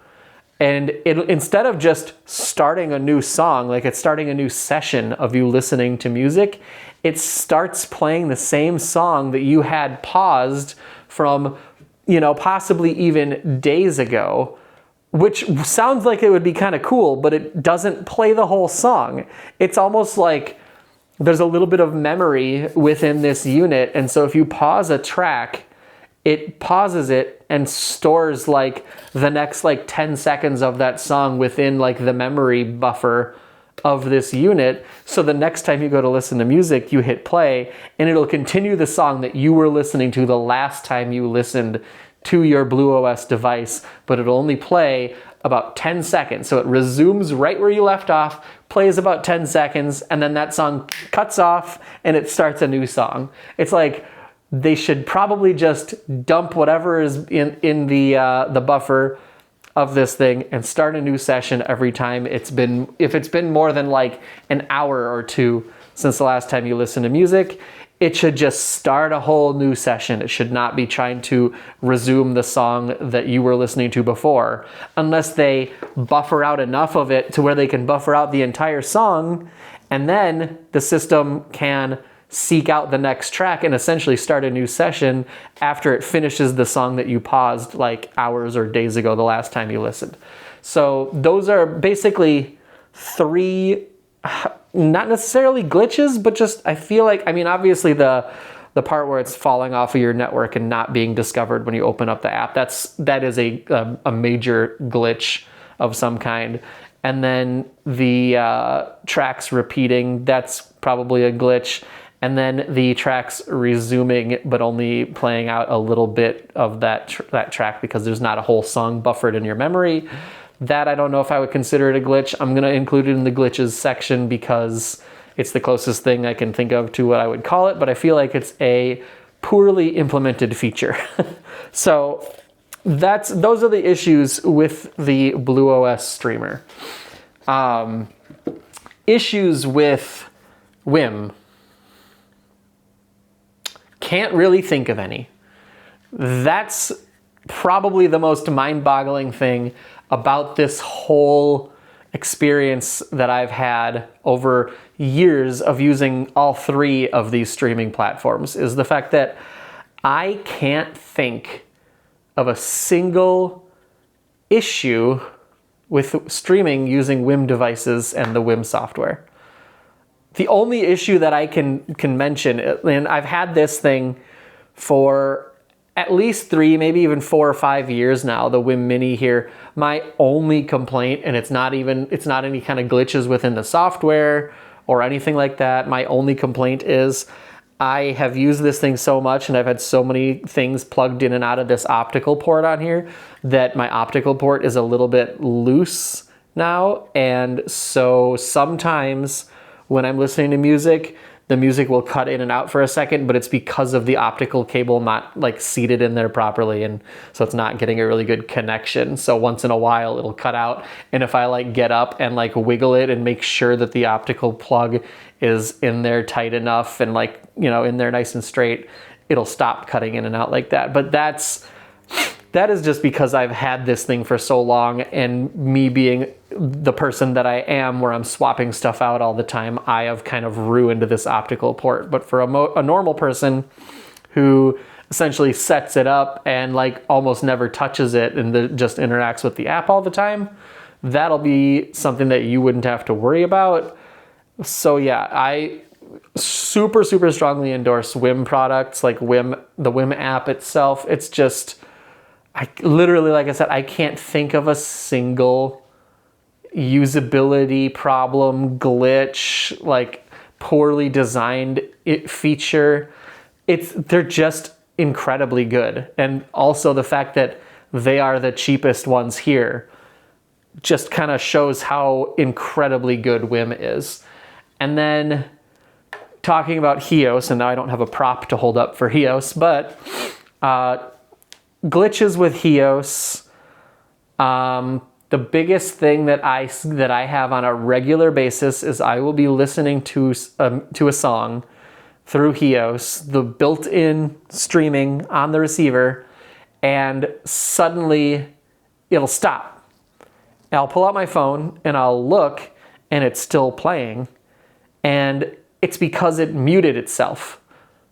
and it, instead of just starting a new song, like it's starting a new session of you listening to music, it starts playing the same song that you had paused from, possibly even days ago, which sounds like it would be kind of cool, but it doesn't play the whole song. It's almost like there's a little bit of memory within this unit, and so if you pause a track, it pauses it and stores like the next like 10 seconds of that song within like the memory buffer of this unit. So the next time you go to listen to music, you hit play and it'll continue the song that you were listening to the last time you listened to your BlueOS device, but it'll only play about 10 seconds. So it resumes right where you left off, plays about 10 seconds, and then that song cuts off and it starts a new song. It's like they should probably just dump whatever is in the buffer of this thing and start a new session every time if it's been more than like an hour or two since the last time you listened to music. it should just start a whole new session. It should not be trying to resume the song that you were listening to before, unless they buffer out enough of it to where they can buffer out the entire song, and then the system can seek out the next track and essentially start a new session after it finishes the song that you paused like hours or days ago the last time you listened. So those are basically three, not necessarily glitches, but just, I feel like, I mean, obviously the part where it's falling off of your network and not being discovered when you open up the app, that is a major glitch of some kind. And then the tracks repeating, that's probably a glitch. And then the tracks resuming, but only playing out a little bit of that track because there's not a whole song buffered in your memory. That I don't know if I would consider it a glitch. I'm going to include it in the glitches section because it's the closest thing I can think of to what I would call it, but I feel like it's a poorly implemented feature. So those are the issues with the BluOS streamer. Issues with WiiM. Can't really think of any. That's probably the most mind-boggling thing about this whole experience that I've had over years of using all three of these streaming platforms, is the fact that I can't think of a single issue with streaming using WiiM devices and the WiiM software. The only issue that I can mention, and I've had this thing for at least 3, maybe even 4 or 5 years now, the WiiM Mini here. My only complaint, and it's not any kind of glitches within the software or anything like that. My only complaint is I have used this thing so much and I've had so many things plugged in and out of this optical port on here that my optical port is a little bit loose now. And so sometimes when I'm listening to music, the music will cut in and out for a second, but it's because of the optical cable not like seated in there properly, and so it's not getting a really good connection. So once in a while it'll cut out, and if I like get up and like wiggle it and make sure that the optical plug is in there tight enough and like, you know, in there nice and straight, it'll stop cutting in and out like that. But that is just because I've had this thing for so long, and me being the person that I am where I'm swapping stuff out all the time, I have kind of ruined this optical port. But for a normal person who essentially sets it up and like almost never touches it and just interacts with the app all the time, that'll be something that you wouldn't have to worry about. So yeah, I super strongly endorse WiiM products, like the WiiM app itself. It's just, I literally, like I said, I can't think of a single usability problem, glitch, like poorly designed feature. They're just incredibly good. And also the fact that they are the cheapest ones here just kind of shows how incredibly good WiiM is. And then talking about HEOS, and now I don't have a prop to hold up for HEOS, but glitches with HEOS. The biggest thing that I have on a regular basis is I will be listening to a song through HEOS, the built-in streaming on the receiver, and suddenly it'll stop. And I'll pull out my phone and I'll look, and it's still playing, and it's because it muted itself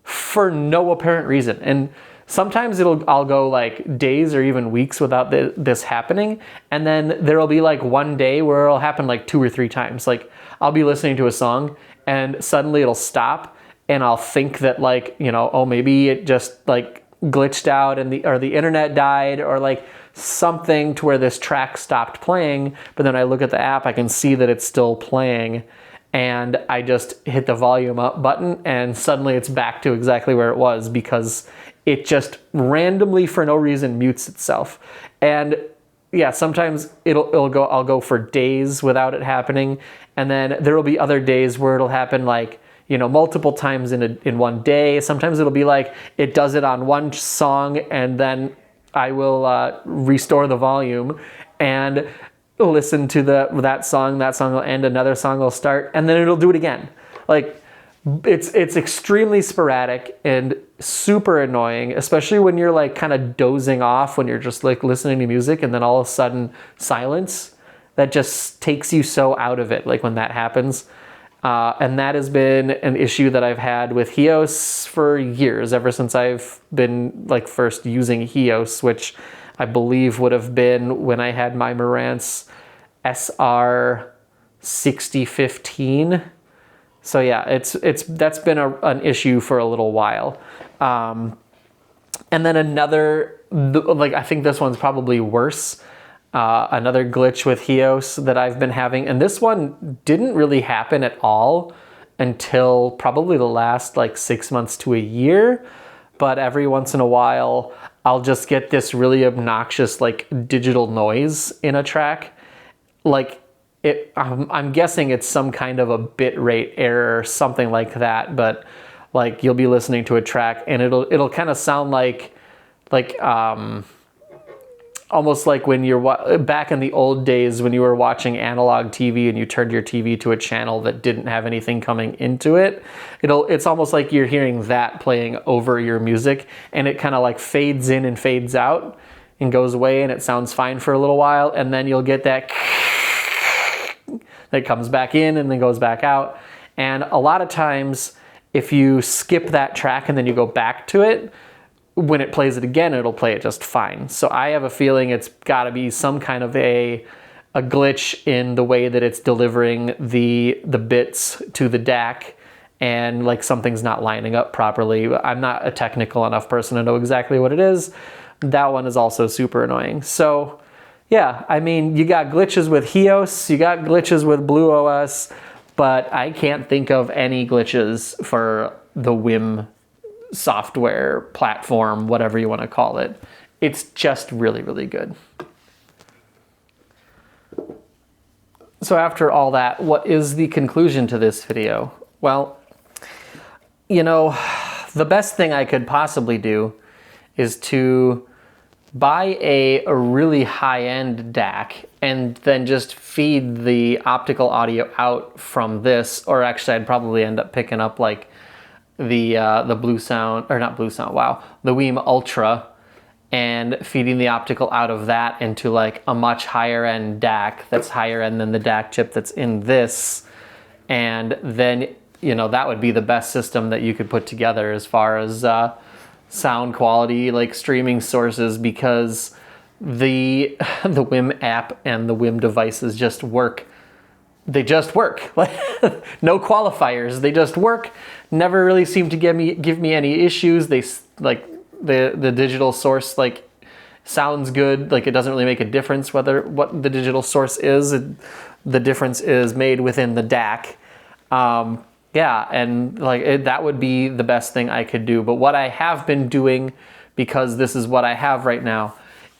for no apparent reason. And sometimes I'll go like days or even weeks without this happening, and then there'll be like one day where it'll happen like 2 or 3 times. Like I'll be listening to a song and suddenly it'll stop, and I'll think that like, you know, oh, maybe it just like glitched out and the internet died, or like something to where this track stopped playing. But then I look at the app, I can see that it's still playing, and I just hit the volume up button and suddenly it's back to exactly where it was, because it just randomly for no reason mutes itself. And yeah, sometimes I'll go for days without it happening, and then there will be other days where it'll happen like, you know, multiple times in one day. Sometimes it'll be like it does it on one song, and then I will restore the volume and listen to that song. That song will end, another song will start, and then it'll do it again. Like It's extremely sporadic and super annoying, especially when you're like kind of dozing off when you're just like listening to music and then all of a sudden silence. That just takes you so out of it, like when that happens. And that has been an issue that I've had with HEOS for years, ever since I've been like first using HEOS, which I believe would have been when I had my Marantz SR 6015. So yeah, that's been an issue for a little while. And then another, like I think this one's probably worse. Another glitch with HEOS that I've been having, and this one didn't really happen at all until probably the last like 6 months to a year. But every once in a while, I'll just get this really obnoxious like digital noise in a track. Like I'm guessing it's some kind of a bit rate error or something like that. But like you'll be listening to a track and it'll kind of sound like almost like when you're back in the old days when you were watching analog TV and you turned your TV to a channel that didn't have anything coming into it. It's almost like you're hearing that playing over your music, and it kind of like fades in and fades out and goes away, and it sounds fine for a little while, and then you'll get that that comes back in and then goes back out. And a lot of times if you skip that track and then you go back to it, when it plays it again, it'll play it just fine. So I have a feeling it's got to be some kind of a glitch in the way that it's delivering the bits to the DAC, and like something's not lining up properly. I'm not a technical enough person to know exactly what it is. That one is also super annoying. So yeah, I mean, you got glitches with HEOS, you got glitches with BluOS, but I can't think of any glitches for the WiiM software platform, whatever you want to call it. It's just really, really good. So after all that, what is the conclusion to this video? Well, you know, the best thing I could possibly do is to buy a really high-end DAC and then just feed the optical audio out from this, or actually I'd probably end up picking up like the BlueSound, or not BlueSound, wow, the WiiM Ultra, and feeding the optical out of that into like a much higher end DAC that's higher end than the DAC chip that's in this. And then, you know, that would be the best system that you could put together as far as sound quality, like streaming sources, because the WiiM app and the WiiM devices just work. They just work. No qualifiers. They just work. Never really seem to give me any issues. They like the digital source like sounds good. Like it doesn't really make a difference what the digital source is. The difference is made within the DAC. Yeah, and like that would be the best thing I could do. But what I have been doing, because this is what I have right now,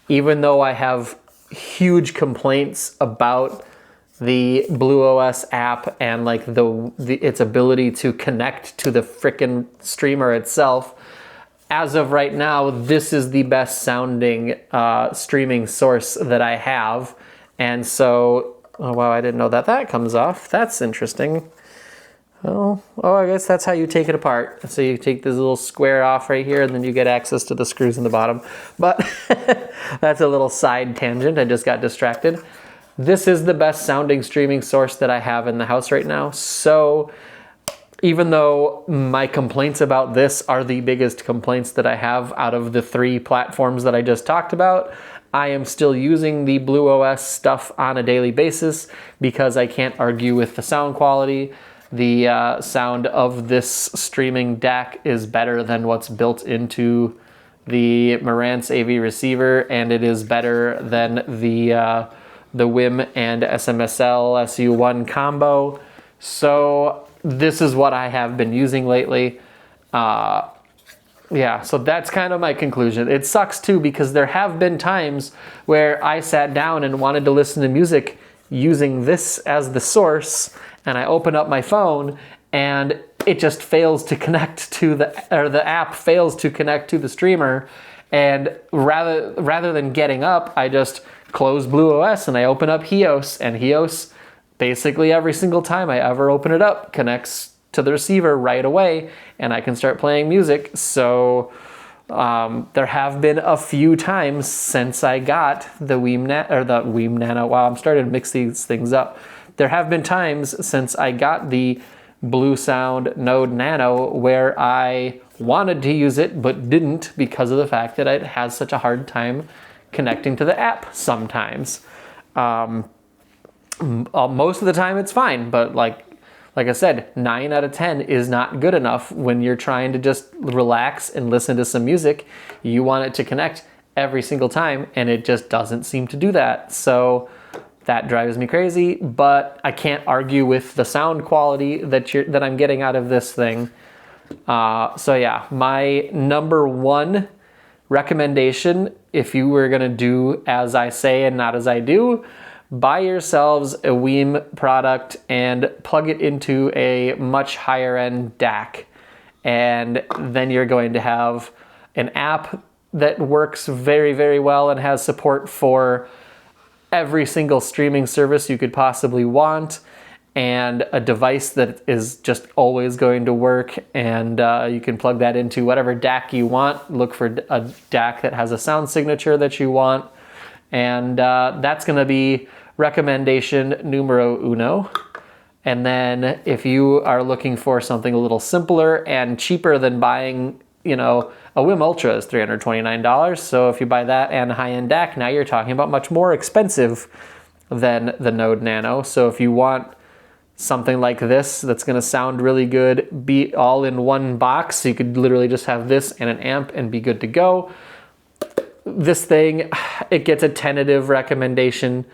even though I have huge complaints about the BluOS app and like its ability to connect to the frickin' streamer itself, as of right now, this is the best sounding streaming source that I have. And so, oh wow, I didn't know that comes off. That's interesting. Oh, I guess that's how you take it apart. So you take this little square off right here, and then you get access to the screws in the bottom. But that's a little side tangent. I just got distracted. This is the best sounding streaming source that I have in the house right now. So even though my complaints about this are the biggest complaints that I have out of the 3 platforms that I just talked about, I am still using the BluOS stuff on a daily basis because I can't argue with the sound quality. The sound of this streaming DAC is better than what's built into the Marantz AV receiver, and it is better than the WiiM and SMSL SU1 combo. So this is what I have been using lately. Yeah, so that's kind of my conclusion. It sucks too because there have been times where I sat down and wanted to listen to music using this as the source, and I open up my phone and it just fails to connect to the app fails to connect to the streamer. And rather than getting up, I just close BluOS and I open up HEOS, and HEOS basically every single time I ever open it up connects to the receiver right away and I can start playing music. So there have been a few times since I got the WiiM Nano. Wow, I'm starting to mix these things up. There have been times since I got the BlueSound Node Nano where I wanted to use it but didn't because of the fact that it has such a hard time connecting to the app sometimes. Most of the time it's fine, but like I said, 9 out of 10 is not good enough when you're trying to just relax and listen to some music. You want it to connect every single time, and it just doesn't seem to do that. So that drives me crazy, but I can't argue with the sound quality that I'm getting out of this thing. So yeah, my number one recommendation, if you were gonna do as I say and not as I do, buy yourselves a WiiM product and plug it into a much higher end DAC. And then you're going to have an app that works very, very well and has support for every single streaming service you could possibly want, and a device that is just always going to work. And you can plug that into whatever DAC you want. Look for a DAC that has a sound signature that you want. And that's gonna be recommendation numero uno. And then if you are looking for something a little simpler and cheaper than buying, a WiiM Ultra is $329. So if you buy that and a high-end DAC, now you're talking about much more expensive than the Node Nano. So if you want something like this that's gonna sound really good, be all in one box, so you could literally just have this and an amp and be good to go. This thing, it gets a tentative recommendation.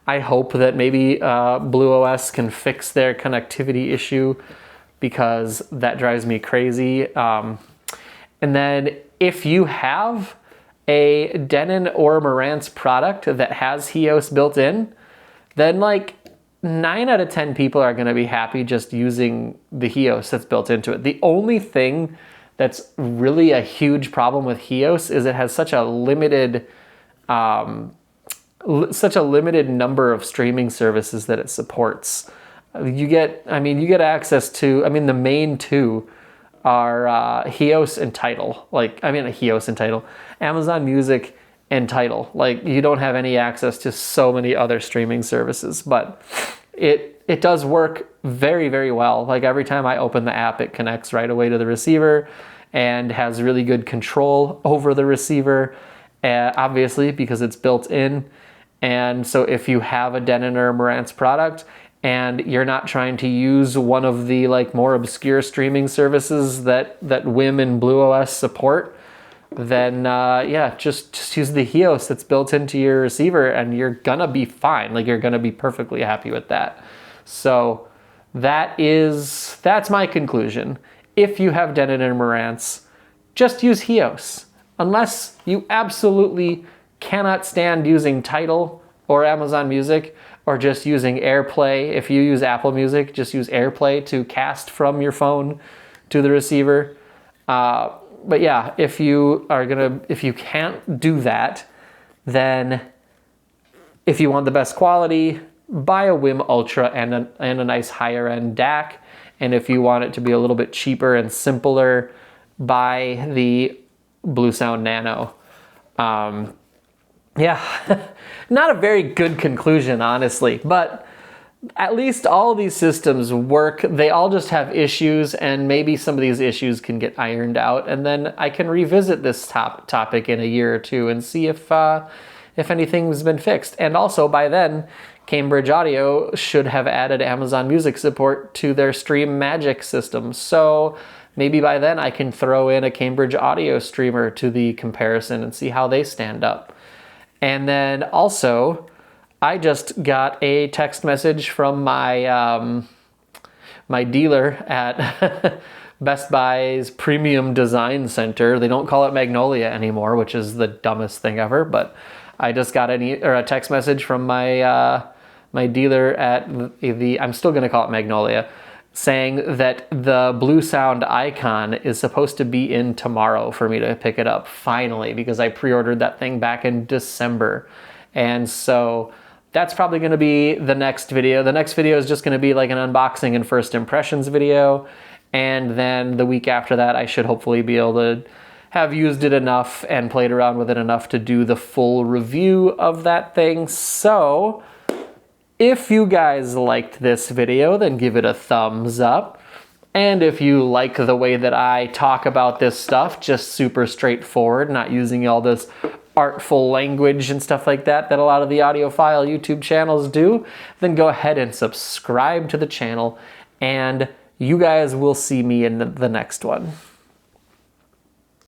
I hope that maybe BluOS can fix their connectivity issue, because that drives me crazy. And then if you have a Denon or Marantz product that has HEOS built in, then like 9 out of 10 people are gonna be happy just using the HEOS that's built into it. The only thing that's really a huge problem with HEOS is it has such a limited number of streaming services that it supports. You get access to, the main two are HEOS and Tidal. Amazon Music and Tidal. Like, you don't have any access to so many other streaming services, but it does work very, very well. Like, every time I open the app, it connects right away to the receiver and has really good control over the receiver, obviously, because it's built in. And so if you have a Denon or Marantz product and you're not trying to use one of the more obscure streaming services that WiiM and BluOS support, then just use the HEOS that's built into your receiver and you're gonna be fine. Like, you're gonna be perfectly happy with that. So that's my conclusion. If you have Denon and Marantz, just use HEOS. Unless you absolutely cannot stand using Tidal or Amazon Music, or just using AirPlay. If you use Apple Music, just use AirPlay to cast from your phone to the receiver. But yeah, if you can't do that, then if you want the best quality, buy a WiiM Ultra and a nice higher end DAC. And if you want it to be a little bit cheaper and simpler, buy the BlueSound Nano. Not a very good conclusion, honestly, but at least all of these systems work. They all just have issues, and maybe some of these issues can get ironed out, and then I can revisit this topic in a year or two and see if anything's been fixed. And also, by then, Cambridge Audio should have added Amazon Music support to their Stream Magic system. So maybe by then I can throw in a Cambridge Audio streamer to the comparison and see how they stand up. And then also, I just got a text message from my my dealer at Best Buy's Premium Design Center. They don't call it Magnolia anymore, which is the dumbest thing ever, but I just got a text message from my my dealer at I'm still gonna call it Magnolia, saying that the BlueSound icon is supposed to be in tomorrow for me to pick it up, finally, because I pre-ordered that thing back in December. And so that's probably going to be the next video. The next video is just going to be like an unboxing and first impressions video. And then the week after that, I should hopefully be able to have used it enough and played around with it enough to do the full review of that thing. So if you guys liked this video, then give it a thumbs up. And if you like the way that I talk about this stuff, just super straightforward, not using all this artful language and stuff like that that a lot of the audiophile YouTube channels do, then go ahead and subscribe to the channel, and you guys will see me in the next one.